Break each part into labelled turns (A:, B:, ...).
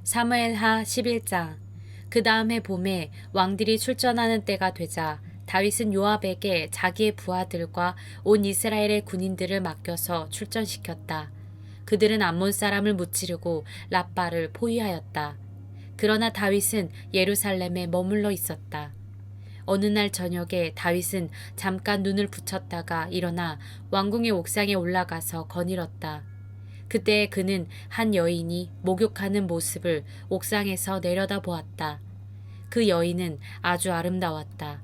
A: 사무엘하 11장. 그 다음 해 봄에 왕들이 출전하는 때가 되자 다윗은 요압에게 자기의 부하들과 온 이스라엘의 군인들을 맡겨서 출전시켰다. 그들은 암몬 사람을 무찌르고 랍바를 포위하였다. 그러나 다윗은 예루살렘에 머물러 있었다. 어느 날 저녁에 다윗은 잠깐 눈을 붙였다가 일어나 왕궁의 옥상에 올라가서 거닐었다. 그때 그는 한 여인이 목욕하는 모습을 옥상에서 내려다 보았다. 그 여인은 아주 아름다웠다.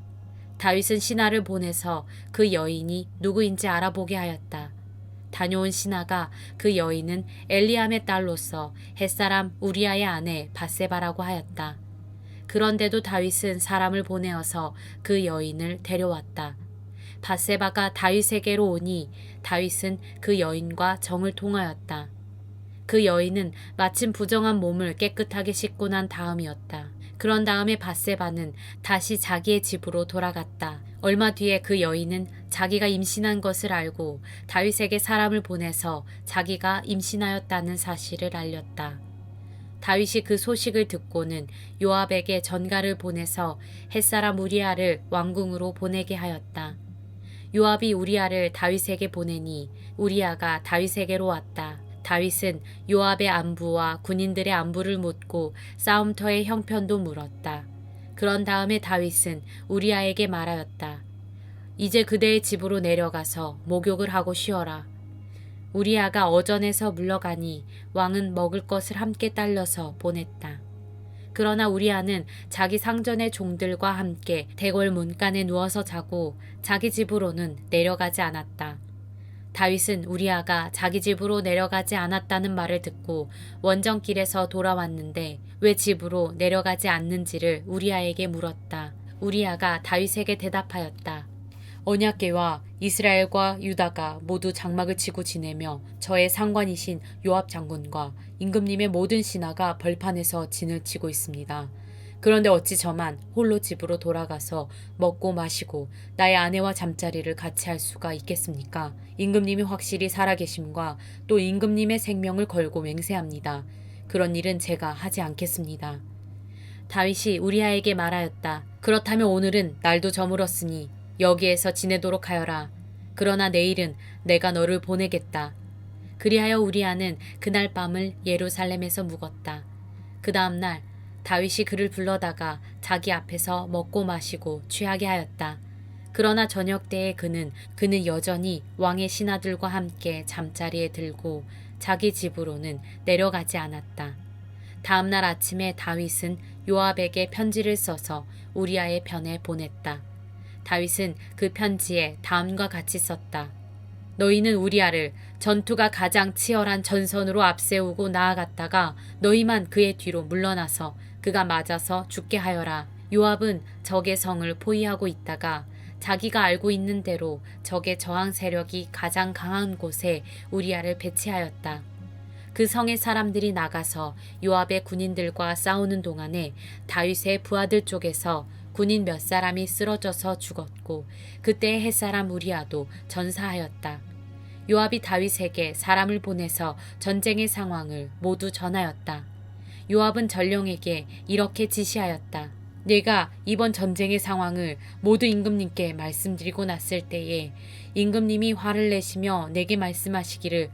A: 다윗은 신하를 보내서 그 여인이 누구인지 알아보게 하였다. 다녀온 신하가 그 여인은 엘리암의 딸로서 햇사람 우리아의 아내 바세바라고 하였다. 그런데도 다윗은 사람을 보내어서 그 여인을 데려왔다. 바세바가 다윗에게로 오니 다윗은 그 여인과 정을 통하였다. 그 여인은 마침 부정한 몸을 깨끗하게 씻고 난 다음이었다. 그런 다음에 바세바는 다시 자기의 집으로 돌아갔다. 얼마 뒤에 그 여인은 자기가 임신한 것을 알고 다윗에게 사람을 보내서 자기가 임신하였다는 사실을 알렸다. 다윗이 그 소식을 듣고는 요압에게 전가를 보내서 햇사람 우리아를 왕궁으로 보내게 하였다. 요압이 우리아를 다윗에게 보내니 우리아가 다윗에게로 왔다. 다윗은 요압의 안부와 군인들의 안부를 묻고 싸움터의 형편도 물었다. 그런 다음에 다윗은 우리아에게 말하였다. 이제 그대의 집으로 내려가서 목욕을 하고 쉬어라. 우리아가 어전에서 물러가니 왕은 먹을 것을 함께 딸려서 보냈다. 그러나 우리아는 자기 상전의 종들과 함께 대궐 문간에 누워서 자고 자기 집으로는 내려가지 않았다. 다윗은 우리아가 자기 집으로 내려가지 않았다는 말을 듣고 원정길에서 돌아왔는데 왜 집으로 내려가지 않는지를 우리아에게 물었다. 우리아가 다윗에게 대답하였다. 언약궤와 이스라엘과 유다가 모두 장막을 치고 지내며 저의 상관이신 요압 장군과 임금님의 모든 신하가 벌판에서 진을 치고 있습니다. 그런데 어찌 저만 홀로 집으로 돌아가서 먹고 마시고 나의 아내와 잠자리를 같이 할 수가 있겠습니까? 임금님이 확실히 살아계심과 또 임금님의 생명을 걸고 맹세합니다. 그런 일은 제가 하지 않겠습니다. 다윗이 우리아에게 말하였다. 그렇다면 오늘은 날도 저물었으니 여기에서 지내도록 하여라. 그러나 내일은 내가 너를 보내겠다. 그리하여 우리아는 그날 밤을 예루살렘에서 묵었다. 그 다음 날 다윗이 그를 불러다가 자기 앞에서 먹고 마시고 취하게 하였다. 그러나 저녁 때에 그는 여전히 왕의 신하들과 함께 잠자리에 들고 자기 집으로는 내려가지 않았다. 다음 날 아침에 다윗은 요압에게 편지를 써서 우리아의 편에 보냈다. 다윗은 그 편지에 다음과 같이 썼다. 너희는 우리아를 전투가 가장 치열한 전선으로 앞세우고 나아갔다가 너희만 그의 뒤로 물러나서 그가 맞아서 죽게 하여라. 요압은 적의 성을 포위하고 있다가 자기가 알고 있는 대로 적의 저항 세력이 가장 강한 곳에 우리아를 배치하였다. 그 성의 사람들이 나가서 요압의 군인들과 싸우는 동안에 다윗의 부하들 쪽에서 군인 몇 사람이 쓰러져서 죽었고 그때 햇사람 우리아도 전사하였다. 요압이 다윗에게 사람을 보내서 전쟁의 상황을 모두 전하였다. 요압은 전령에게 이렇게 지시하였다. 내가 이번 전쟁의 상황을 모두 임금님께 말씀드리고 났을 때에 임금님이 화를 내시며 내게 말씀하시기를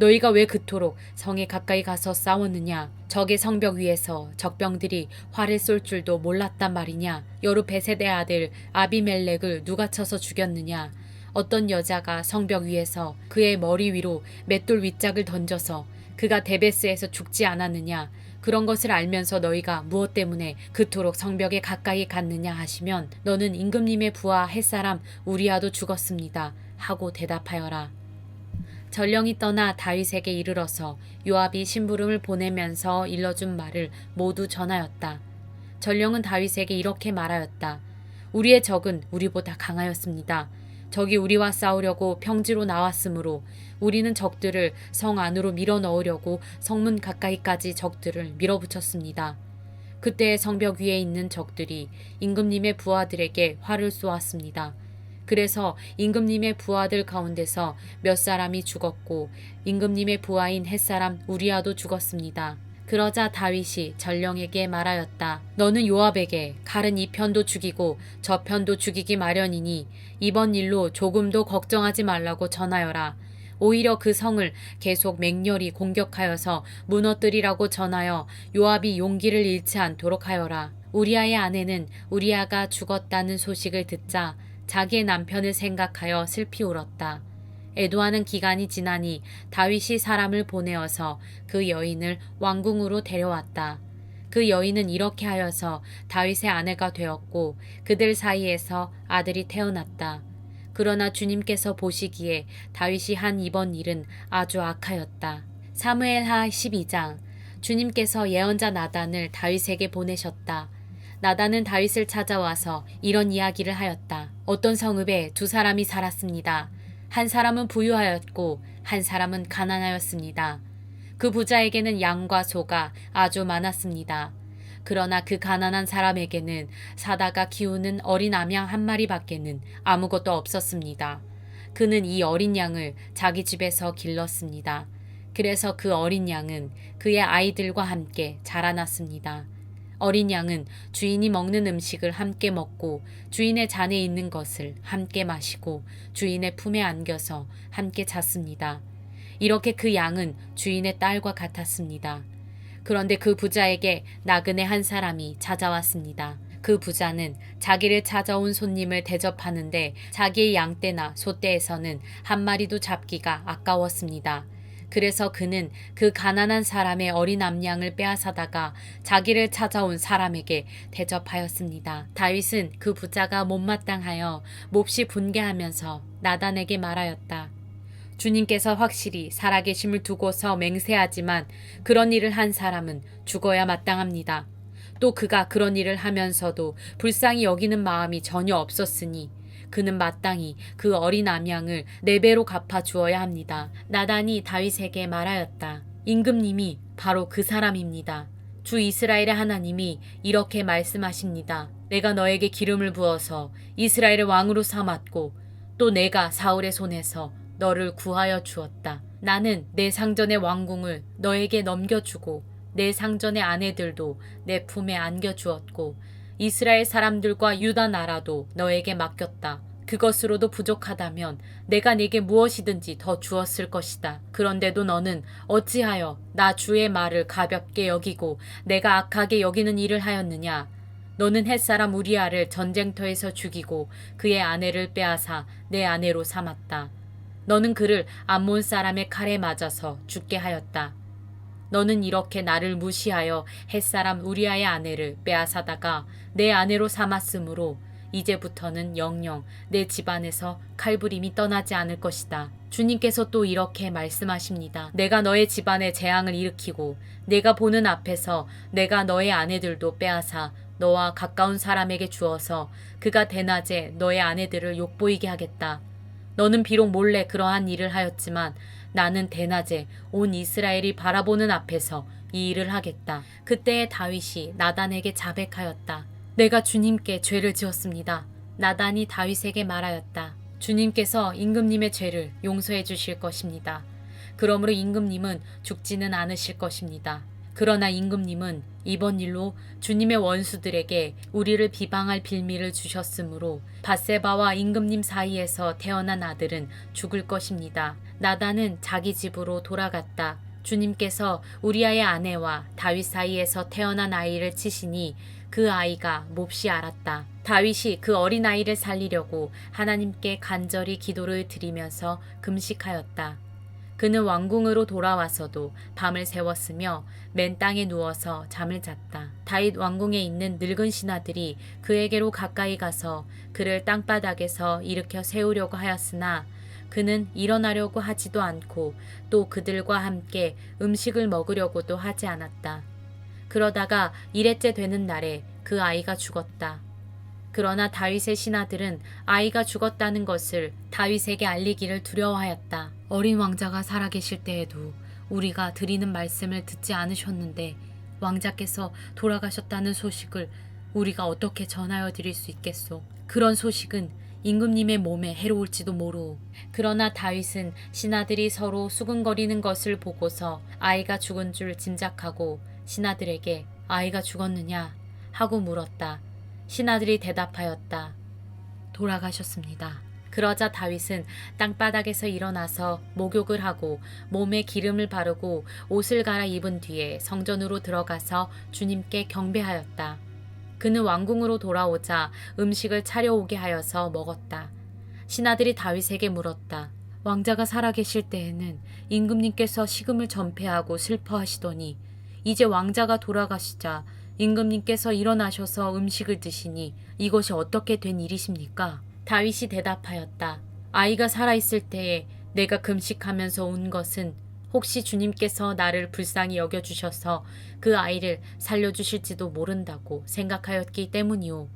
A: 너희가 왜 그토록 성에 가까이 가서 싸웠느냐? 적의 성벽 위에서 적병들이 활을 쏠 줄도 몰랐단 말이냐? 여룻베셋의 아들 아비멜렉을 누가 쳐서 죽였느냐? 어떤 여자가 성벽 위에서 그의 머리 위로 맷돌 윗짝을 던져서 그가 데베스에서 죽지 않았느냐? 그런 것을 알면서 너희가 무엇 때문에 그토록 성벽에 가까이 갔느냐 하시면 너는 임금님의 부하 햇사람 우리아도 죽었습니다. 하고 대답하여라. 전령이 떠나 다윗에게 이르러서 요압이 심부름을 보내면서 일러준 말을 모두 전하였다. 전령은 다윗에게 이렇게 말하였다. 우리의 적은 우리보다 강하였습니다. 적이 우리와 싸우려고 평지로 나왔으므로 우리는 적들을 성 안으로 밀어 넣으려고 성문 가까이까지 적들을 밀어붙였습니다. 그때 성벽 위에 있는 적들이 임금님의 부하들에게 활을 쏘았습니다. 그래서 임금님의 부하들 가운데서 몇 사람이 죽었고 임금님의 부하인 햇사람 우리아도 죽었습니다. 그러자 다윗이 전령에게 말하였다. 너는 요압에게 칼은 이 편도 죽이고 저 편도 죽이기 마련이니 이번 일로 조금도 걱정하지 말라고 전하여라. 오히려 그 성을 계속 맹렬히 공격하여서 무너뜨리라고 전하여 요압이 용기를 잃지 않도록 하여라. 우리아의 아내는 우리아가 죽었다는 소식을 듣자 자기의 남편을 생각하여 슬피 울었다. 애도하는 기간이 지나니 다윗이 사람을 보내어서 그 여인을 왕궁으로 데려왔다. 그 여인은 이렇게 하여서 다윗의 아내가 되었고 그들 사이에서 아들이 태어났다. 그러나 주님께서 보시기에 다윗이 한 이번 일은 아주 악하였다. 사무엘하 12장. 주님께서 예언자 나단을 다윗에게 보내셨다. 나단은 다윗을 찾아와서 이런 이야기를 하였다. 어떤 성읍에 두 사람이 살았습니다. 한 사람은 부유하였고 한 사람은 가난하였습니다. 그 부자에게는 양과 소가 아주 많았습니다. 그러나 그 가난한 사람에게는 사다가 키우는 어린 암양 한 마리밖에는 아무것도 없었습니다. 그는 이 어린 양을 자기 집에서 길렀습니다. 그래서 그 어린 양은 그의 아이들과 함께 자라났습니다. 어린 양은 주인이 먹는 음식을 함께 먹고 주인의 잔에 있는 것을 함께 마시고 주인의 품에 안겨서 함께 잤습니다. 이렇게 그 양은 주인의 딸과 같았습니다. 그런데 그 부자에게 나그네 한 사람이 찾아왔습니다. 그 부자는 자기를 찾아온 손님을 대접하는데 자기의 양떼나 소떼에서는 한 마리도 잡기가 아까웠습니다. 그래서 그는 그 가난한 사람의 어린 암양을 빼앗아다가 자기를 찾아온 사람에게 대접하였습니다. 다윗은 그 부자가 못마땅하여 몹시 분개하면서 나단에게 말하였다. 주님께서 확실히 살아계심을 두고서 맹세하지만 그런 일을 한 사람은 죽어야 마땅합니다. 또 그가 그런 일을 하면서도 불쌍히 여기는 마음이 전혀 없었으니 그는 마땅히 그 어린 암양을 4배로 갚아 주어야 합니다. 나단이 다윗에게 말하였다. 임금님이 바로 그 사람입니다. 주 이스라엘의 하나님이 이렇게 말씀하십니다. 내가 너에게 기름을 부어서 이스라엘의 왕으로 삼았고 또 내가 사울의 손에서 너를 구하여 주었다. 나는 내 상전의 왕궁을 너에게 넘겨주고 내 상전의 아내들도 내 품에 안겨주었고 이스라엘 사람들과 유다 나라도 너에게 맡겼다. 그것으로도 부족하다면 내가 네게 무엇이든지 더 주었을 것이다. 그런데도 너는 어찌하여 나 주의 말을 가볍게 여기고 내가 악하게 여기는 일을 하였느냐? 너는 햇사람 우리아를 전쟁터에서 죽이고 그의 아내를 빼앗아 내 아내로 삼았다. 너는 그를 암몬 사람의 칼에 맞아서 죽게 하였다. 너는 이렇게 나를 무시하여 햇사람 우리아의 아내를 빼앗아다가 내 아내로 삼았으므로 이제부터는 영영 내 집안에서 칼부림이 떠나지 않을 것이다. 주님께서 또 이렇게 말씀하십니다. 내가 너의 집안에 재앙을 일으키고 내가 보는 앞에서 내가 너의 아내들도 빼앗아 너와 가까운 사람에게 주어서 그가 대낮에 너의 아내들을 욕보이게 하겠다. 너는 비록 몰래 그러한 일을 하였지만 나는 대낮에 온 이스라엘이 바라보는 앞에서 이 일을 하겠다. 그때에 다윗이 나단에게 자백하였다. 내가 주님께 죄를 지었습니다. 나단이 다윗에게 말하였다. 주님께서 임금님의 죄를 용서해 주실 것입니다. 그러므로 임금님은 죽지는 않으실 것입니다. 그러나 임금님은 이번 일로 주님의 원수들에게 우리를 비방할 빌미를 주셨으므로 밧세바와 임금님 사이에서 태어난 아들은 죽을 것입니다. 나단은 자기 집으로 돌아갔다. 주님께서 우리아의 아내와 다윗 사이에서 태어난 아이를 치시니 그 아이가 몹시 알았다. 다윗이 그 어린아이를 살리려고 하나님께 간절히 기도를 드리면서 금식하였다. 그는 왕궁으로 돌아와서도 밤을 새웠으며 맨 땅에 누워서 잠을 잤다. 다윗 왕궁에 있는 늙은 신하들이 그에게로 가까이 가서 그를 땅바닥에서 일으켜 세우려고 하였으나 그는 일어나려고 하지도 않고 또 그들과 함께 음식을 먹으려고도 하지 않았다. 그러다가 이레째 되는 날에 그 아이가 죽었다. 그러나 다윗의 신하들은 아이가 죽었다는 것을 다윗에게 알리기를 두려워하였다. 어린 왕자가 살아계실 때에도 우리가 드리는 말씀을 듣지 않으셨는데 왕자께서 돌아가셨다는 소식을 우리가 어떻게 전하여 드릴 수 있겠소? 그런 소식은 임금님의 몸에 해로울지도 모르오. 그러나 다윗은 신하들이 서로 수근거리는 것을 보고서 아이가 죽은 줄 짐작하고 신하들에게 아이가 죽었느냐 하고 물었다. 신하들이 대답하였다. 돌아가셨습니다. 그러자 다윗은 땅바닥에서 일어나서 목욕을 하고 몸에 기름을 바르고 옷을 갈아입은 뒤에 성전으로 들어가서 주님께 경배하였다. 그는 왕궁으로 돌아오자 음식을 차려오게 하여서 먹었다. 신하들이 다윗에게 물었다. 왕자가 살아계실 때에는 임금님께서 식음을 전폐하고 슬퍼하시더니 이제 왕자가 돌아가시자 임금님께서 일어나셔서 음식을 드시니 이것이 어떻게 된 일이십니까? 다윗이 대답하였다. 아이가 살아있을 때에 내가 금식하면서 온 것은 혹시 주님께서 나를 불쌍히 여겨주셔서 그 아이를 살려주실지도 모른다고 생각하였기 때문이오.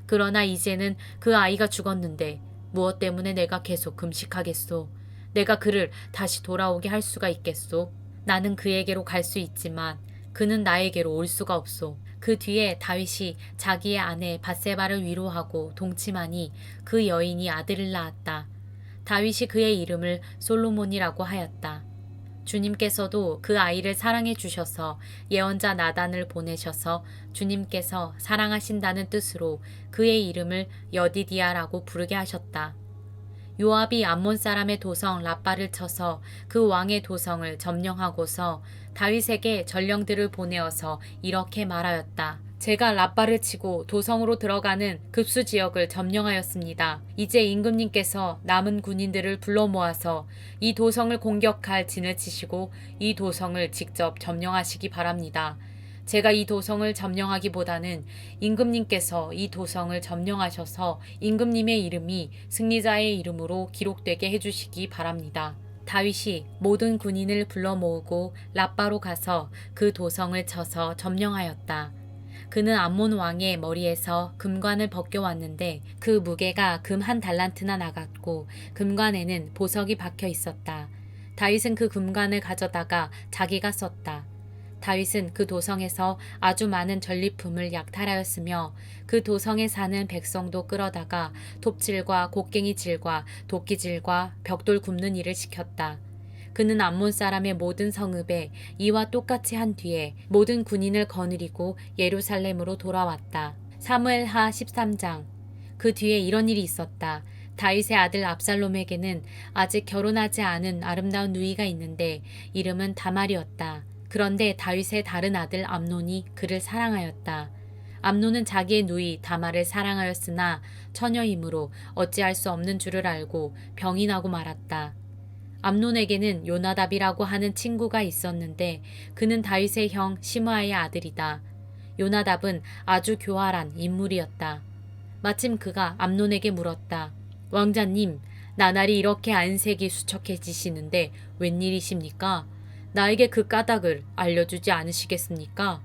A: 그러나 이제는 그 아이가 죽었는데 무엇 때문에 내가 계속 금식하겠소? 내가 그를 다시 돌아오게 할 수가 있겠소? 나는 그에게로 갈 수 있지만 그는 나에게로 올 수가 없소. 그 뒤에 다윗이 자기의 아내 밧세바를 위로하고 동침하니 그 여인이 아들을 낳았다. 다윗이 그의 이름을 솔로몬이라고 하였다. 주님께서도 그 아이를 사랑해 주셔서 예언자 나단을 보내셔서 주님께서 사랑하신다는 뜻으로 그의 이름을 여디디아라고 부르게 하셨다. 요압이 암몬 사람의 도성 라빠를 쳐서 그 왕의 도성을 점령하고서 다윗에게 전령들을 보내어서 이렇게 말하였다. 제가 라빠를 치고 도성으로 들어가는 급수 지역을 점령하였습니다. 이제 임금님께서 남은 군인들을 불러 모아서 이 도성을 공격할 진을 치시고 이 도성을 직접 점령하시기 바랍니다. 제가 이 도성을 점령하기보다는 임금님께서 이 도성을 점령하셔서 임금님의 이름이 승리자의 이름으로 기록되게 해주시기 바랍니다. 다윗이 모든 군인을 불러 모으고 라빠로 가서 그 도성을 쳐서 점령하였다. 그는 암몬 왕의 머리에서 금관을 벗겨왔는데 그 무게가 금 1달란트나 나갔고 금관에는 보석이 박혀 있었다. 다윗은 그 금관을 가져다가 자기가 썼다. 다윗은 그 도성에서 아주 많은 전리품을 약탈하였으며 그 도성에 사는 백성도 끌어다가 톱질과 곡괭이질과 도끼질과 벽돌 굽는 일을 시켰다. 그는 암몬 사람의 모든 성읍에 이와 똑같이 한 뒤에 모든 군인을 거느리고 예루살렘으로 돌아왔다. 사무엘하 13장. 그 뒤에 이런 일이 있었다. 다윗의 아들 압살롬에게는 아직 결혼하지 않은 아름다운 누이가 있는데 이름은 다말이었다. 그런데 다윗의 다른 아들 암논이 그를 사랑하였다. 암논은 자기의 누이 다말을 사랑하였으나 처녀이므로 어찌할 수 없는 줄을 알고 병이 나고 말았다. 암논에게는 요나답이라고 하는 친구가 있었는데 그는 다윗의 형 시므아의 아들이다. 요나답은 아주 교활한 인물이었다. 마침 그가 암논에게 물었다. 왕자님, 나날이 이렇게 안색이 수척해지시는데 웬일이십니까? 나에게 그 까닭을 알려주지 않으시겠습니까?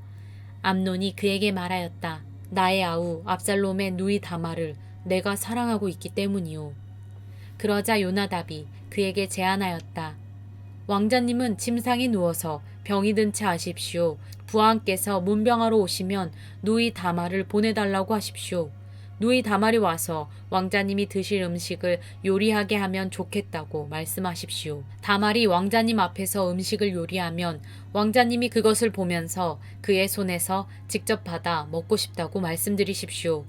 A: 암논이 그에게 말하였다. 나의 아우 압살롬의 누이 다말을 내가 사랑하고 있기 때문이오. 그러자 요나답이 그에게 제안하였다. 왕자님은 침상에 누워서 병이 든 채 하십시오. 부하께서 문병하러 오시면 누이 다말을 보내달라고 하십시오. 누이 다말이 와서 왕자님이 드실 음식을 요리하게 하면 좋겠다고 말씀하십시오. 다말이 왕자님 앞에서 음식을 요리하면 왕자님이 그것을 보면서 그의 손에서 직접 받아 먹고 싶다고 말씀드리십시오.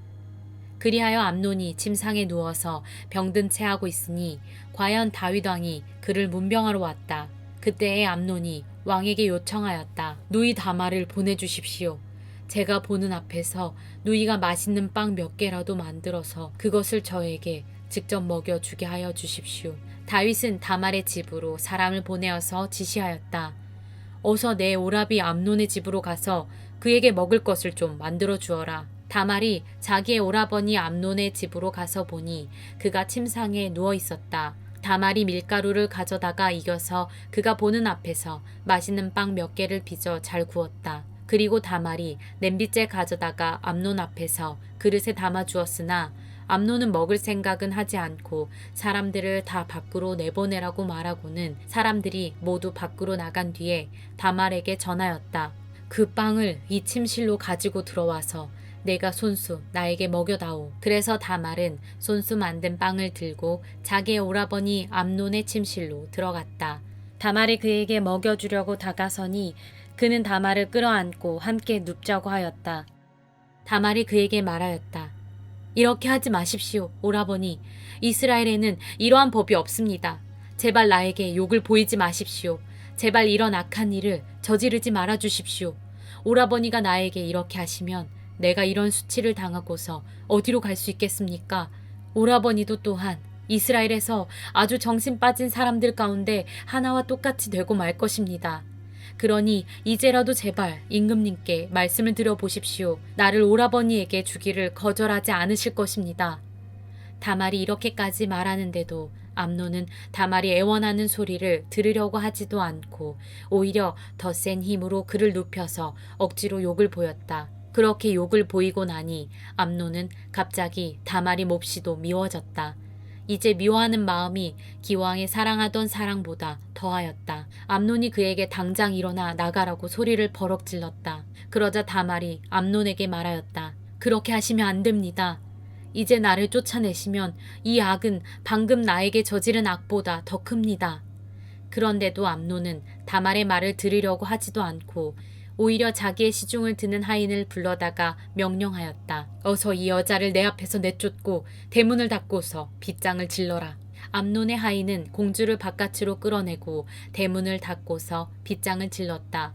A: 그리하여 암논이 침상에 누워서 병든 채 하고 있으니 과연 다윗 왕이 그를 문병하러 왔다. 그때에 암논이 왕에게 요청하였다. 누이 다말을 보내주십시오. 제가 보는 앞에서 누이가 맛있는 빵 몇 개라도 만들어서 그것을 저에게 직접 먹여주게 하여 주십시오. 다윗은 다말의 집으로 사람을 보내어서 지시하였다. 어서 내 오라비 암논의 집으로 가서 그에게 먹을 것을 좀 만들어 주어라. 다말이 자기의 오라버니 암논의 집으로 가서 보니 그가 침상에 누워 있었다. 다말이 밀가루를 가져다가 익어서 그가 보는 앞에서 맛있는 빵 몇 개를 빚어 잘 구웠다. 그리고 다말이 냄비째 가져다가 암논 앞에서 그릇에 담아 주었으나 암논은 먹을 생각은 하지 않고 사람들을 다 밖으로 내보내라고 말하고는 사람들이 모두 밖으로 나간 뒤에 다말에게 전하였다. 그 빵을 이 침실로 가지고 들어와서 내가 손수 나에게 먹여다오. 그래서 다말은 손수 만든 빵을 들고 자기의 오라버니 암논의 침실로 들어갔다. 다말이 그에게 먹여주려고 다가서니 그는 다말을 끌어안고 함께 눕자고 하였다. 다말이 그에게 말하였다. 이렇게 하지 마십시오, 오라버니. 이스라엘에는 이러한 법이 없습니다. 제발 나에게 욕을 보이지 마십시오. 제발 이런 악한 일을 저지르지 말아 주십시오. 오라버니가 나에게 이렇게 하시면 내가 이런 수치를 당하고서 어디로 갈 수 있겠습니까? 오라버니도 또한 이스라엘에서 아주 정신 빠진 사람들 가운데 하나와 똑같이 되고 말 것입니다. 그러니 이제라도 제발 임금님께 말씀을 드려보십시오. 나를 오라버니에게 주기를 거절하지 않으실 것입니다. 다말이 이렇게까지 말하는데도 암논은 다말이 애원하는 소리를 들으려고 하지도 않고 오히려 더 센 힘으로 그를 눕혀서 억지로 욕을 보였다. 그렇게 욕을 보이고 나니 암논은 갑자기 다말이 몹시도 미워졌다. 이제 미워하는 마음이 기왕에 사랑하던 사랑보다 더하였다. 암논이 그에게 당장 일어나 나가라고 소리를 버럭 질렀다. 그러자 다말이 암논에게 말하였다. 그렇게 하시면 안 됩니다. 이제 나를 쫓아내시면 이 악은 방금 나에게 저지른 악보다 더 큽니다. 그런데도 암논은 다말의 말을 들으려고 하지도 않고 오히려 자기의 시중을 드는 하인을 불러다가 명령하였다. 어서 이 여자를 내 앞에서 내쫓고 대문을 닫고서 빗장을 질러라. 암논의 하인은 공주를 바깥으로 끌어내고 대문을 닫고서 빗장을 질렀다.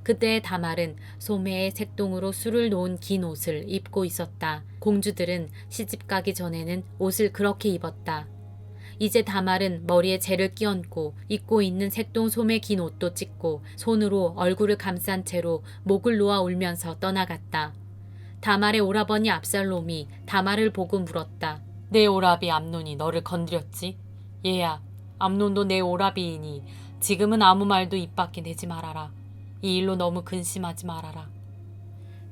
A: 그때 다말은 소매에 색동으로 술을 놓은 긴 옷을 입고 있었다. 공주들은 시집가기 전에는 옷을 그렇게 입었다. 이제 다말은 머리에 재를 끼얹고 입고 있는 색동 소매 긴 옷도 찢고 손으로 얼굴을 감싼 채로 목을 놓아 울면서 떠나갔다. 다말의 오라버니 압살롬이 다말을 보고 물었다. 내 오라비 암논이 너를 건드렸지? 얘야, 암논도 내 오라비이니 지금은 아무 말도 입 밖에 내지 말아라. 이 일로 너무 근심하지 말아라.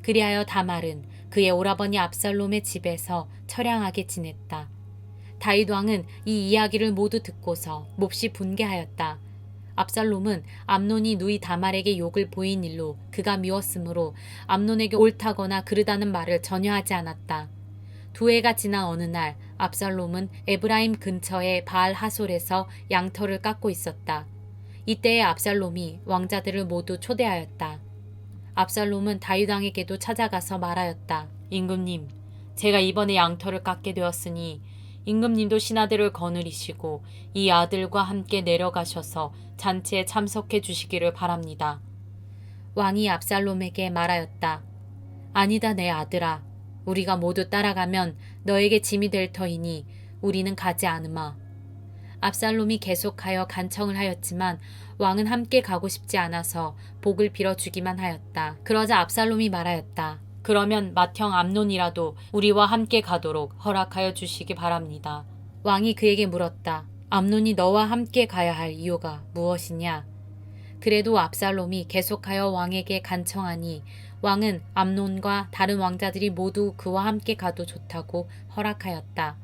A: 그리하여 다말은 그의 오라버니 압살롬의 집에서 처량하게 지냈다. 다윗 왕은 이 이야기를 모두 듣고서 몹시 분개하였다. 압살롬은 암논이 누이 다말에게 욕을 보인 일로 그가 미웠으므로 암논에게 옳다거나 그르다는 말을 전혀 하지 않았다. 두 해가 지난 어느 날 압살롬은 에브라임 근처의 바알 하솔에서 양털을 깎고 있었다. 이때에 압살롬이 왕자들을 모두 초대하였다. 압살롬은 다윗 왕에게도 찾아가서 말하였다. 임금님, 제가 이번에 양털을 깎게 되었으니 임금님도 신하들을 거느리시고 이 아들과 함께 내려가셔서 잔치에 참석해 주시기를 바랍니다. 왕이 압살롬에게 말하였다. 아니다 내 아들아. 우리가 모두 따라가면 너에게 짐이 될 터이니 우리는 가지 않으마. 압살롬이 계속하여 간청을 하였지만 왕은 함께 가고 싶지 않아서 복을 빌어주기만 하였다. 그러자 압살롬이 말하였다. 그러면 맏형 암논이라도 우리와 함께 가도록 허락하여 주시기 바랍니다. 왕이 그에게 물었다. 암논이 너와 함께 가야 할 이유가 무엇이냐? 그래도 압살롬이 계속하여 왕에게 간청하니 왕은 암논과 다른 왕자들이 모두 그와 함께 가도 좋다고 허락하였다.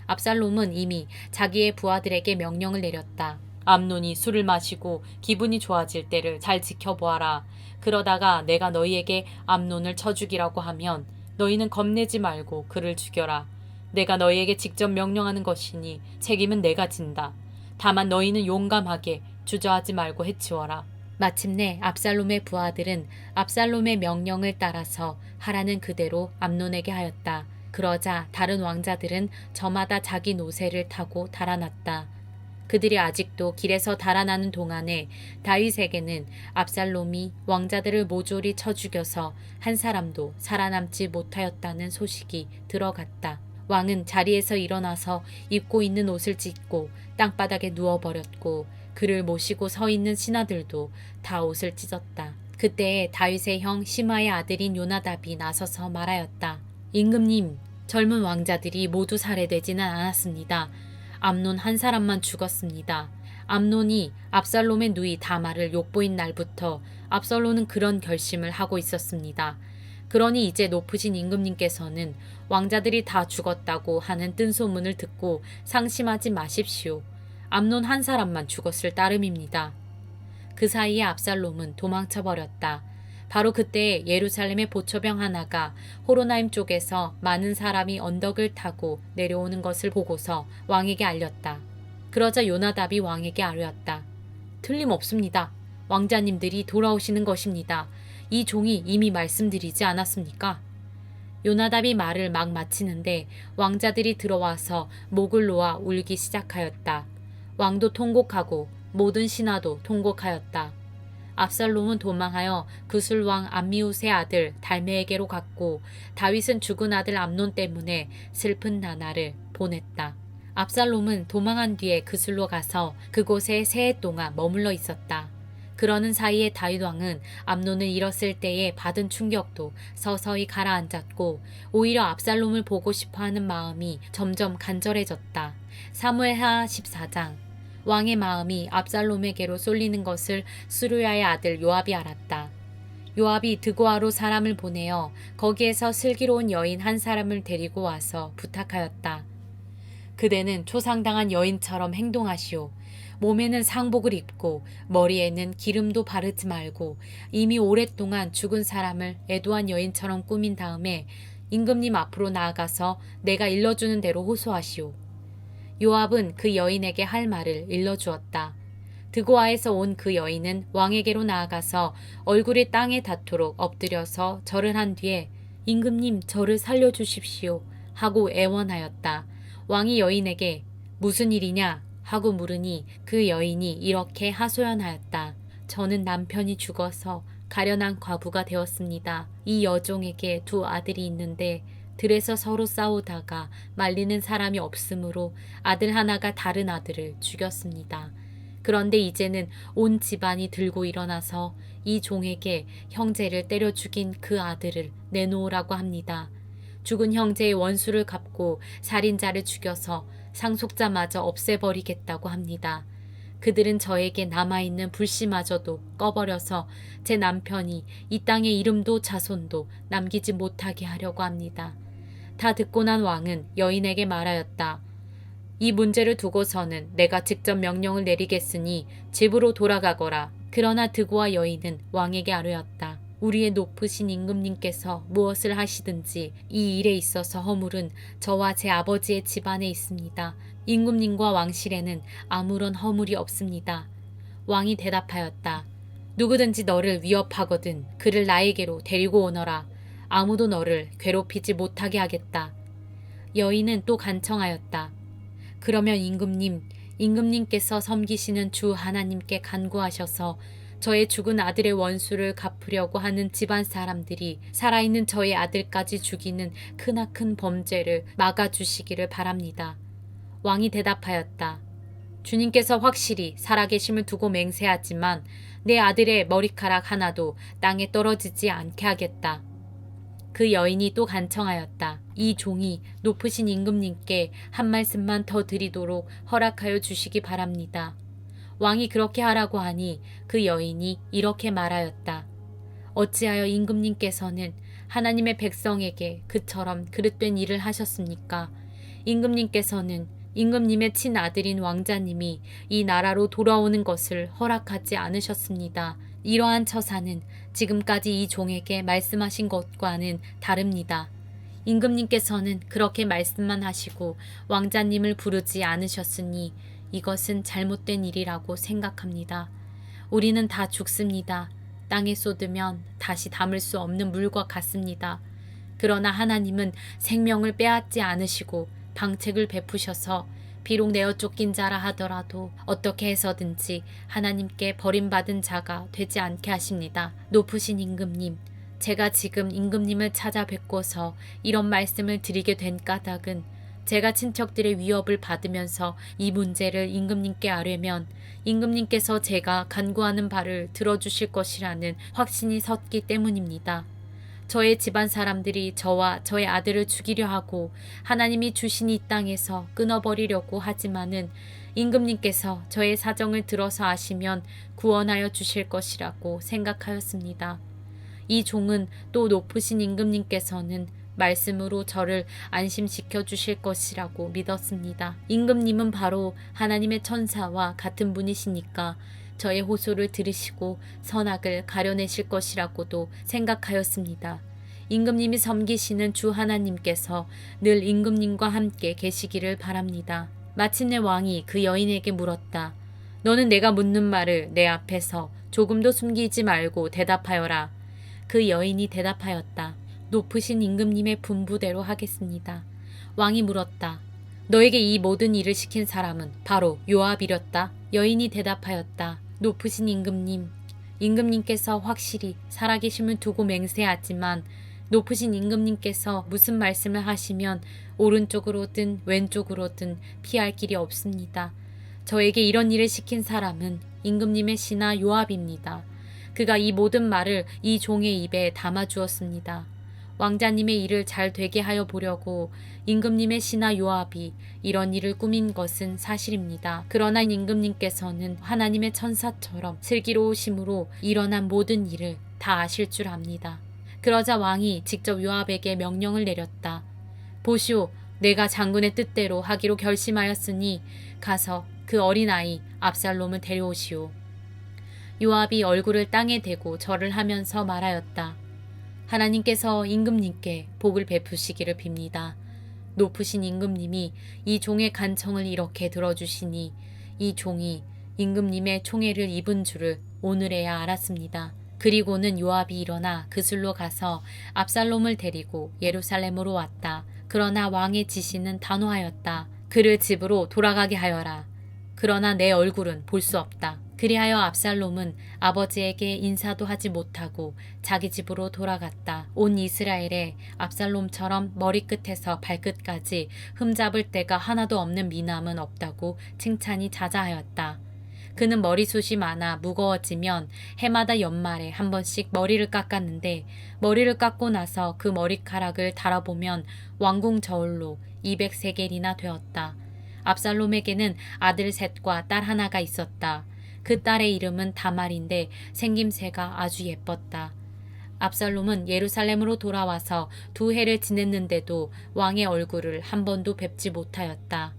A: 압살롬은 이미 자기의 부하들에게 명령을 내렸다. 암논이 술을 마시고 기분이 좋아질 때를 잘 지켜보아라. 그러다가 내가 너희에게 암논을 쳐 죽이라고 하면 너희는 겁내지 말고 그를 죽여라. 내가 너희에게 직접 명령하는 것이니 책임은 내가 진다. 다만 너희는 용감하게 주저하지 말고 해치워라. 마침내 압살롬의 부하들은 압살롬의 명령을 따라서 하라는 그대로 암논에게 하였다. 그러자 다른 왕자들은 저마다 자기 노새를 타고 달아났다. 그들이 아직도 길에서 달아나는 동안에 다윗에게는 압살롬이 왕자들을 모조리 쳐 죽여서 한 사람도 살아남지 못하였다는 소식이 들어갔다. 왕은 자리에서 일어나서 입고 있는 옷을 찢고 땅바닥에 누워버렸고 그를 모시고 서 있는 신하들도 다 옷을 찢었다. 그때 다윗의 형 시마의 아들인 요나답이 나서서 말하였다. 임금님, 젊은 왕자들이 모두 살해되지는 않았습니다. 암논 한 사람만 죽었습니다. 암논이 압살롬의 누이 다말을 욕보인 날부터 압살롬은 그런 결심을 하고 있었습니다. 그러니 이제 높으신 임금님께서는 왕자들이 다 죽었다고 하는 뜬소문을 듣고 상심하지 마십시오. 암논 한 사람만 죽었을 따름입니다. 그 사이에 압살롬은 도망쳐 버렸다. 바로 그때 예루살렘의 보초병 하나가 호로나임 쪽에서 많은 사람이 언덕을 타고 내려오는 것을 보고서 왕에게 알렸다. 그러자 요나답이 왕에게 아뢰었다. 틀림없습니다. 왕자님들이 돌아오시는 것입니다. 이 종이 이미 말씀드리지 않았습니까? 요나답이 말을 막 마치는데 왕자들이 들어와서 목을 놓아 울기 시작하였다. 왕도 통곡하고 모든 신하도 통곡하였다. 압살롬은 도망하여 그술왕 암미웃의 아들 달메에게로 갔고 다윗은 죽은 아들 암논 때문에 슬픈 나날을 보냈다. 압살롬은 도망한 뒤에 그술로 가서 그곳에 세 해 동안 머물러 있었다. 그러는 사이에 다윗 왕은 암논을 잃었을 때에 받은 충격도 서서히 가라앉았고 오히려 압살롬을 보고 싶어하는 마음이 점점 간절해졌다. 사무엘하 14장. 왕의 마음이 압살롬에게로 쏠리는 것을 수르야의 아들 요압이 알았다. 요압이 드고아로 사람을 보내어 거기에서 슬기로운 여인 한 사람을 데리고 와서 부탁하였다. 그대는 초상당한 여인처럼 행동하시오. 몸에는 상복을 입고 머리에는 기름도 바르지 말고 이미 오랫동안 죽은 사람을 애도한 여인처럼 꾸민 다음에 임금님 앞으로 나아가서 내가 일러주는 대로 호소하시오. 요압은 그 여인에게 할 말을 일러주었다. 드고아에서 온 그 여인은 왕에게로 나아가서 얼굴이 땅에 닿도록 엎드려서 절을 한 뒤에 임금님 저를 살려주십시오 하고 애원하였다. 왕이 여인에게 무슨 일이냐 하고 물으니 그 여인이 이렇게 하소연하였다. 저는 남편이 죽어서 가련한 과부가 되었습니다. 이 여종에게 두 아들이 있는데 들에서 서로 싸우다가 말리는 사람이 없으므로 아들 하나가 다른 아들을 죽였습니다. 그런데 이제는 온 집안이 들고 일어나서 이 종에게 형제를 때려 죽인 그 아들을 내놓으라고 합니다. 죽은 형제의 원수를 갚고 살인자를 죽여서 상속자마저 없애버리겠다고 합니다. 그들은 저에게 남아있는 불씨마저도 꺼버려서 제 남편이 이 땅에 이름도 자손도 남기지 못하게 하려고 합니다. 다 듣고 난 왕은 여인에게 말하였다. 이 문제를 두고서는 내가 직접 명령을 내리겠으니 집으로 돌아가거라. 그러나 드고아 여인은 왕에게 아뢰었다. 우리의 높으신 임금님께서 무엇을 하시든지 이 일에 있어서 허물은 저와 제 아버지의 집안에 있습니다. 임금님과 왕실에는 아무런 허물이 없습니다. 왕이 대답하였다. 누구든지 너를 위협하거든 그를 나에게로 데리고 오너라. 아무도 너를 괴롭히지 못하게 하겠다. 여인은 또 간청하였다. 그러면 임금님께서 섬기시는 주 하나님께 간구하셔서 저의 죽은 아들의 원수를 갚으려고 하는 집안 사람들이 살아있는 저의 아들까지 죽이는 크나큰 범죄를 막아주시기를 바랍니다. 왕이 대답하였다. 주님께서 확실히 살아계심을 두고 맹세하지만 내 아들의 머리카락 하나도 땅에 떨어지지 않게 하겠다. 그 여인이 또 간청하였다. 이 종이 높으신 임금님께 한 말씀만 더 드리도록 허락하여 주시기 바랍니다. 왕이 그렇게 하라고 하니 그 여인이 이렇게 말하였다. 어찌하여 임금님께서는 하나님의 백성에게 그처럼 그릇된 일을 하셨습니까? 임금님께서는 임금님의 친아들인 왕자님이 이 나라로 돌아오는 것을 허락하지 않으셨습니다. 이러한 처사는 지금까지 이 종에게 말씀하신 것과는 다릅니다. 임금님께서는 그렇게 말씀만 하시고 왕자님을 부르지 않으셨으니 이것은 잘못된 일이라고 생각합니다. 우리는 다 죽습니다. 땅에 쏟으면 다시 담을 수 없는 물과 같습니다. 그러나 하나님은 생명을 빼앗지 않으시고 방책을 베푸셔서 비록 내어 쫓긴 자라 하더라도 어떻게 해서든지 하나님께 버림받은 자가 되지 않게 하십니다. 높으신 임금님, 제가 지금 임금님을 찾아뵙고서 이런 말씀을 드리게 된 까닭은 제가 친척들의 위협을 받으면서 이 문제를 임금님께 아뢰면 임금님께서 제가 간구하는 바를 들어주실 것이라는 확신이 섰기 때문입니다. 저의 집안 사람들이 저와 저의 아들을 죽이려 하고 하나님이 주신 이 땅에서 끊어버리려고 하지만은 임금님께서 저의 사정을 들어서 아시면 구원하여 주실 것이라고 생각하였습니다. 이 종은 또 높으신 임금님께서는 말씀으로 저를 안심시켜 주실 것이라고 믿었습니다. 임금님은 바로 하나님의 천사와 같은 분이시니까 저의 호소를 들으시고 선악을 가려내실 것이라고도 생각하였습니다. 임금님이 섬기시는 주 하나님께서 늘 임금님과 함께 계시기를 바랍니다. 마침내 왕이 그 여인에게 물었다. 너는 내가 묻는 말을 내 앞에서 조금도 숨기지 말고 대답하여라. 그 여인이 대답하였다. 높으신 임금님의 분부대로 하겠습니다. 왕이 물었다. 너에게 이 모든 일을 시킨 사람은 바로 요압이렸다. 여인이 대답하였다. 높으신 임금님, 임금님께서 확실히 살아계심을 두고 맹세하지만 높으신 임금님께서 무슨 말씀을 하시면 오른쪽으로든 왼쪽으로든 피할 길이 없습니다. 저에게 이런 일을 시킨 사람은 임금님의 신하 요압입니다. 그가 이 모든 말을 이 종의 입에 담아주었습니다. 왕자님의 일을 잘 되게 하여 보려고 임금님의 신하 요압이 이런 일을 꾸민 것은 사실입니다. 그러나 임금님께서는 하나님의 천사처럼 슬기로우심으로 일어난 모든 일을 다 아실 줄 압니다. 그러자 왕이 직접 요압에게 명령을 내렸다. 보시오, 내가 장군의 뜻대로 하기로 결심하였으니 가서 그 어린아이 압살롬을 데려오시오. 요압이 얼굴을 땅에 대고 절을 하면서 말하였다. 하나님께서 임금님께 복을 베푸시기를 빕니다. 높으신 임금님이 이 종의 간청을 이렇게 들어주시니 이 종이 임금님의 총애를 입은 줄을 오늘에야 알았습니다. 그리고는 요압이 일어나 그슬로 가서 압살롬을 데리고 예루살렘으로 왔다. 그러나 왕의 지시는 단호하였다. 그를 집으로 돌아가게 하여라. 그러나 내 얼굴은 볼 수 없다. 그리하여 압살롬은 아버지에게 인사도 하지 못하고 자기 집으로 돌아갔다. 온 이스라엘에 압살롬처럼 머리끝에서 발끝까지 흠잡을 데가 하나도 없는 미남은 없다고 칭찬이 자자하였다. 그는 머리숱이 많아 무거워지면 해마다 연말에 한 번씩 머리를 깎았는데 머리를 깎고 나서 그 머리카락을 달아보면 왕궁 저울로 200세겔이나 되었다. 압살롬에게는 아들 셋과 딸 하나가 있었다. 그 딸의 이름은 다말인데 생김새가 아주 예뻤다. 압살롬은 예루살렘으로 돌아와서 2해를 지냈는데도 왕의 얼굴을 한 번도 뵙지 못하였다.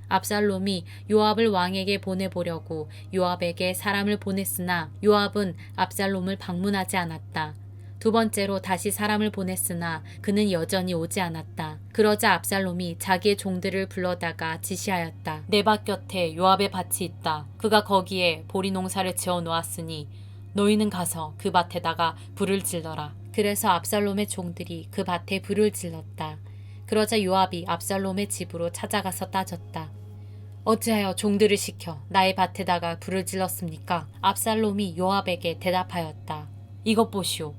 A: 압살롬이 요압을 왕에게 보내보려고 요압에게 사람을 보냈으나 요압은 압살롬을 방문하지 않았다. 2번째로 다시 사람을 보냈으나 그는 여전히 오지 않았다. 그러자 압살롬이 자기의 종들을 불러다가 지시하였다. 내 밭 곁에 요압의 밭이 있다. 그가 거기에 보리 농사를 지어 놓았으니 너희는 가서 그 밭에다가 불을 질러라. 그래서 압살롬의 종들이 그 밭에 불을 질렀다. 그러자 요압이 압살롬의 집으로 찾아가서 따졌다. 어찌하여 종들을 시켜 나의 밭에다가 불을 질렀습니까? 압살롬이 요압에게 대답하였다. 이것 보시오.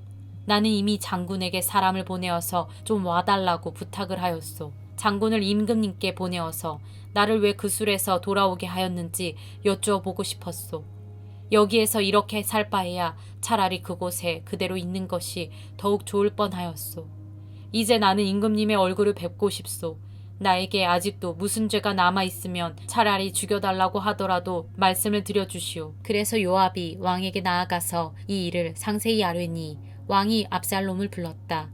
A: 나는 이미 장군에게 사람을 보내어서 좀 와달라고 부탁을 하였소. 장군을 임금님께 보내어서 나를 왜 그 술에서 돌아오게 하였는지 여쭈어보고 싶었소. 여기에서 이렇게 살 바에야 차라리 그곳에 그대로 있는 것이 더욱 좋을 뻔하였소. 이제 나는 임금님의 얼굴을 뵙고 싶소. 나에게 아직도 무슨 죄가 남아있으면 차라리 죽여달라고 하더라도 말씀을 드려주시오. 그래서 요압이 왕에게 나아가서 이 일을 상세히 아뢰니 왕이 압살롬을 불렀다.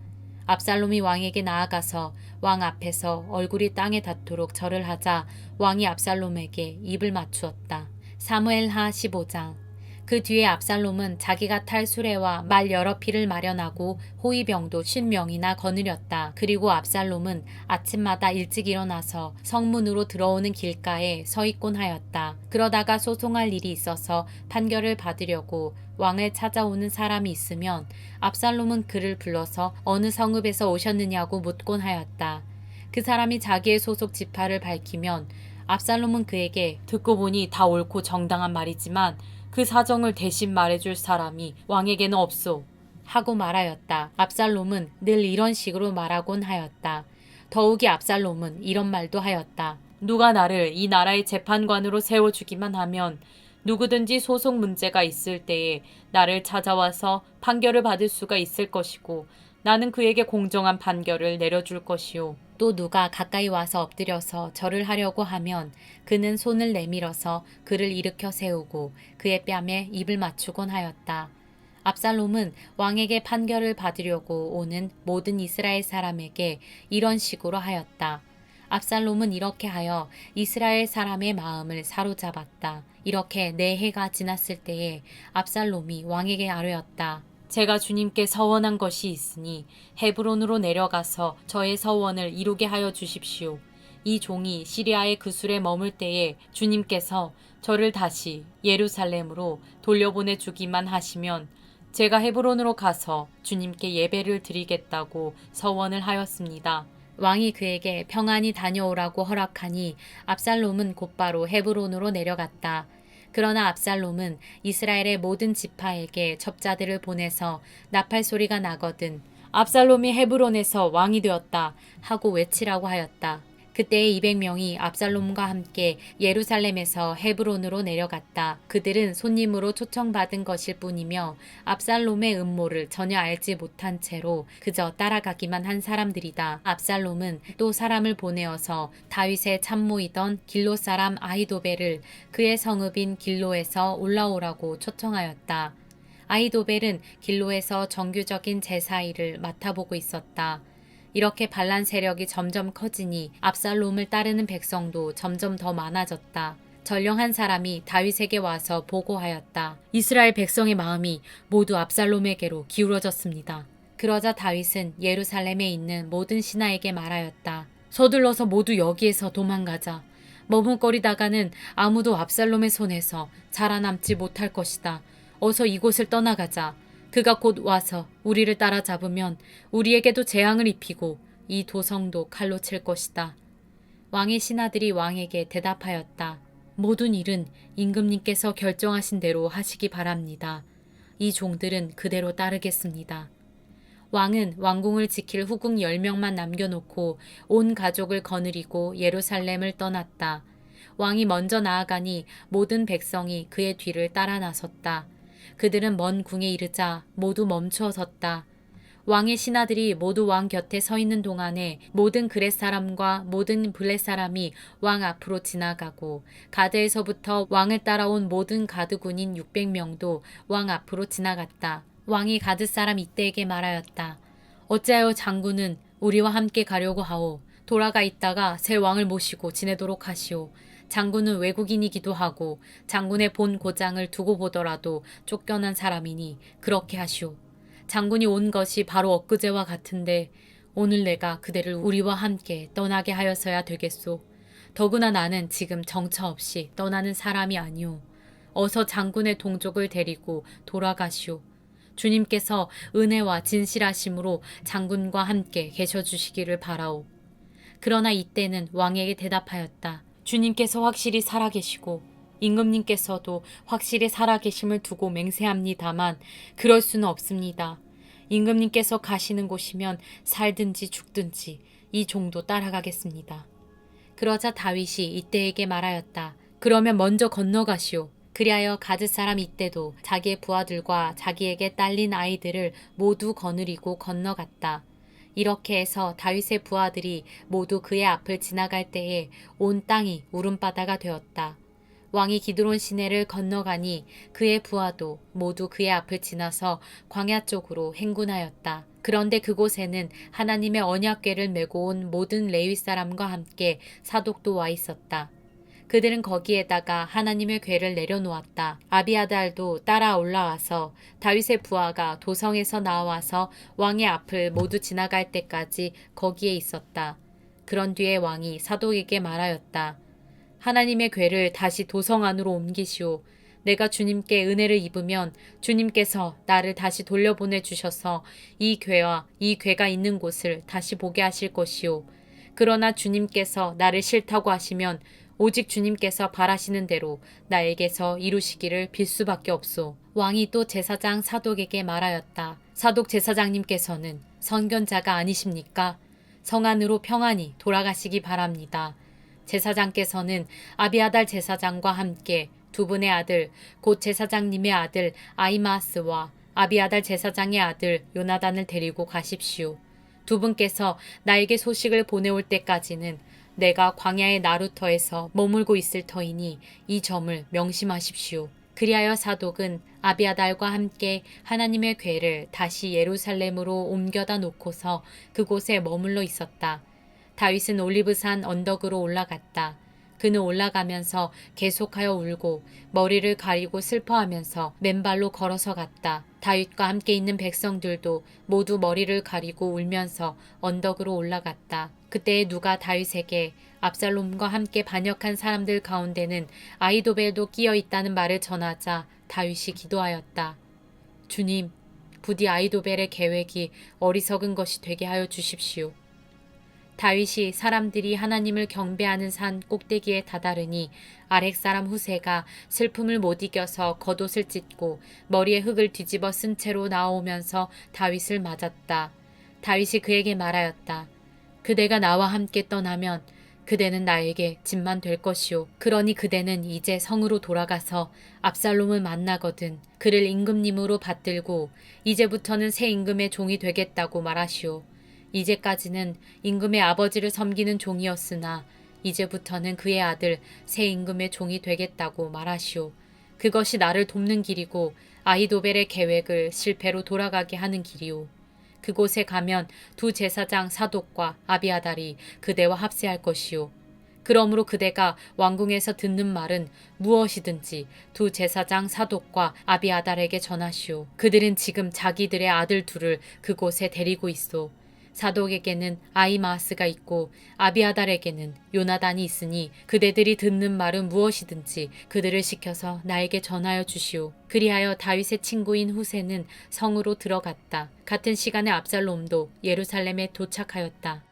A: 압살롬이 왕에게 나아가서 왕 앞에서 얼굴이 땅에 닿도록 절을 하자 왕이 압살롬에게 입을 맞추었다. 사무엘하 15장. 그 뒤에 압살롬은 자기가 탈 수레와 말 여러匹를 마련하고 호위병도 50명이나 거느렸다. 그리고 압살롬은 아침마다 일찍 일어나서 성문으로 들어오는 길가에 서 있곤 하였다. 그러다가 소송할 일이 있어서 판결을 받으려고 왕을 찾아오는 사람이 있으면 압살롬은 그를 불러서 어느 성읍에서 오셨느냐고 묻곤 하였다. 그 사람이 자기의 소속 지파를 밝히면 압살롬은 그에게 듣고 보니 다 옳고 정당한 말이지만 그 사정을 대신 말해줄 사람이 왕에게는 없소 하고 말하였다. 압살롬은 늘 이런 식으로 말하곤 하였다. 더욱이 압살롬은 이런 말도 하였다. 누가 나를 이 나라의 재판관으로 세워주기만 하면 누구든지 소송 문제가 있을 때에 나를 찾아와서 판결을 받을 수가 있을 것이고 나는 그에게 공정한 판결을 내려줄 것이요. 또 누가 가까이 와서 엎드려서 절을 하려고 하면 그는 손을 내밀어서 그를 일으켜 세우고 그의 뺨에 입을 맞추곤 하였다. 압살롬은 왕에게 판결을 받으려고 오는 모든 이스라엘 사람에게 이런 식으로 하였다. 압살롬은 이렇게 하여 이스라엘 사람의 마음을 사로잡았다. 이렇게 4해가 지났을 때에 압살롬이 왕에게 아뢰었다. 제가 주님께 서원한 것이 있으니 헤브론으로 내려가서 저의 서원을 이루게 하여 주십시오. 이 종이 시리아의 그술에 머물 때에 주님께서 저를 다시 예루살렘으로 돌려보내 주기만 하시면 제가 헤브론으로 가서 주님께 예배를 드리겠다고 서원을 하였습니다. 왕이 그에게 평안히 다녀오라고 허락하니 압살롬은 곧바로 헤브론으로 내려갔다. 그러나 압살롬은 이스라엘의 모든 지파에게 첩자들을 보내서 나팔 소리가 나거든 압살롬이 헤브론에서 왕이 되었다 하고 외치라고 하였다. 그때에 200명이 압살롬과 함께 예루살렘에서 헤브론으로 내려갔다. 그들은 손님으로 초청받은 것일 뿐이며 압살롬의 음모를 전혀 알지 못한 채로 그저 따라가기만 한 사람들이다. 압살롬은 또 사람을 보내어서 다윗의 참모이던 길로 사람 아히도벨을 그의 성읍인 길로에서 올라오라고 초청하였다. 아히도벨은 길로에서 정규적인 제사 일을 맡아보고 있었다. 이렇게 반란 세력이 점점 커지니 압살롬을 따르는 백성도 점점 더 많아졌다. 전령한 사람이 다윗에게 와서 보고하였다. 이스라엘 백성의 마음이 모두 압살롬에게로 기울어졌습니다. 그러자 다윗은 예루살렘에 있는 모든 신하에게 말하였다. 서둘러서 모두 여기에서 도망가자. 머뭇거리다가는 아무도 압살롬의 손에서 살아남지 못할 것이다. 어서 이곳을 떠나가자. 그가 곧 와서 우리를 따라잡으면 우리에게도 재앙을 입히고 이 도성도 칼로 칠 것이다. 왕의 신하들이 왕에게 대답하였다. 모든 일은 임금님께서 결정하신 대로 하시기 바랍니다. 이 종들은 그대로 따르겠습니다. 왕은 왕궁을 지킬 후궁 10명만 남겨놓고 온 가족을 거느리고 예루살렘을 떠났다. 왕이 먼저 나아가니 모든 백성이 그의 뒤를 따라 나섰다. 그들은 먼 궁에 이르자 모두 멈추어 섰다. 왕의 신하들이 모두 왕 곁에 서 있는 동안에 모든 그렛 사람과 모든 블렛 사람이 왕 앞으로 지나가고 가드에서부터 왕을 따라온 모든 가드 군인 600명도 왕 앞으로 지나갔다. 왕이 가드 사람 이때에게 말하였다. 어찌하여 장군은 우리와 함께 가려고 하오. 돌아가 있다가 새 왕을 모시고 지내도록 하시오. 장군은 외국인이기도 하고 장군의 본 고장을 두고 보더라도 쫓겨난 사람이니 그렇게 하시오. 장군이 온 것이 바로 엊그제와 같은데 오늘 내가 그대를 우리와 함께 떠나게 하여서야 되겠소. 더구나 나는 지금 정처 없이 떠나는 사람이 아니오. 어서 장군의 동족을 데리고 돌아가시오. 주님께서 은혜와 진실하심으로 장군과 함께 계셔주시기를 바라오. 그러나 이때는 왕에게 대답하였다. 주님께서 확실히 살아계시고 임금님께서도 확실히 살아계심을 두고 맹세합니다만 그럴 수는 없습니다. 임금님께서 가시는 곳이면 살든지 죽든지 이 종도 따라가겠습니다. 그러자 다윗이 이때에게 말하였다. 그러면 먼저 건너가시오. 그리하여 가드 사람 이때도 자기의 부하들과 자기에게 딸린 아이들을 모두 거느리고 건너갔다. 이렇게 해서 다윗의 부하들이 모두 그의 앞을 지나갈 때에 온 땅이 울음바다가 되었다. 왕이 기드론 시내를 건너가니 그의 부하도 모두 그의 앞을 지나서 광야 쪽으로 행군하였다. 그런데 그곳에는 하나님의 언약궤를 메고 온 모든 레위 사람과 함께 사독도 와 있었다. 그들은 거기에다가 하나님의 궤를 내려놓았다. 아비아달도 따라 올라와서 다윗의 부하가 도성에서 나와서 왕의 앞을 모두 지나갈 때까지 거기에 있었다. 그런 뒤에 왕이 사독에게 말하였다. 하나님의 궤를 다시 도성 안으로 옮기시오. 내가 주님께 은혜를 입으면 주님께서 나를 다시 돌려보내 주셔서 이 궤와 이 궤가 있는 곳을 다시 보게 하실 것이오. 그러나 주님께서 나를 싫다고 하시면 오직 주님께서 바라시는 대로 나에게서 이루시기를 빌 수밖에 없소. 왕이 또 제사장 사독에게 말하였다. 사독 제사장님께서는 선견자가 아니십니까? 성 안으로 평안히 돌아가시기 바랍니다. 제사장께서는 아비아달 제사장과 함께 두 분의 아들 곧 제사장님의 아들 아히마아스와 아비아달 제사장의 아들 요나단을 데리고 가십시오. 두 분께서 나에게 소식을 보내올 때까지는 내가 광야의 나루터에서 머물고 있을 터이니 이 점을 명심하십시오. 그리하여 사독은 아비아달과 함께 하나님의 궤를 다시 예루살렘으로 옮겨다 놓고서 그곳에 머물러 있었다. 다윗은 올리브산 언덕으로 올라갔다. 그는 올라가면서 계속하여 울고 머리를 가리고 슬퍼하면서 맨발로 걸어서 갔다. 다윗과 함께 있는 백성들도 모두 머리를 가리고 울면서 언덕으로 올라갔다. 그때 누가 다윗에게 압살롬과 함께 반역한 사람들 가운데는 아히도벨도 끼어 있다는 말을 전하자 다윗이 기도하였다. 주님, 부디 아히도벨의 계획이 어리석은 것이 되게 하여 주십시오. 다윗이 사람들이 하나님을 경배하는 산 꼭대기에 다다르니 아렉 사람 후세가 슬픔을 못 이겨서 겉옷을 찢고 머리에 흙을 뒤집어 쓴 채로 나오면서 다윗을 맞았다. 다윗이 그에게 말하였다. 그대가 나와 함께 떠나면 그대는 나에게 짐만 될 것이오. 그러니 그대는 이제 성으로 돌아가서 압살롬을 만나거든 그를 임금님으로 받들고 이제부터는 새 임금의 종이 되겠다고 말하시오. 이제까지는 임금의 아버지를 섬기는 종이었으나 이제부터는 그의 아들 새 임금의 종이 되겠다고 말하시오. 그것이 나를 돕는 길이고 아히도벨의 계획을 실패로 돌아가게 하는 길이오. 그곳에 가면 두 제사장 사독과 아비아달이 그대와 합세할 것이오. 그러므로 그대가 왕궁에서 듣는 말은 무엇이든지 두 제사장 사독과 아비아달에게 전하시오. 그들은 지금 자기들의 아들 둘을 그곳에 데리고 있어. 사독에게는 아히마아스가 있고 아비아달에게는 요나단이 있으니 그대들이 듣는 말은 무엇이든지 그들을 시켜서 나에게 전하여 주시오. 그리하여 다윗의 친구인 후세는 성으로 들어갔다. 같은 시간에 압살롬도 예루살렘에 도착하였다.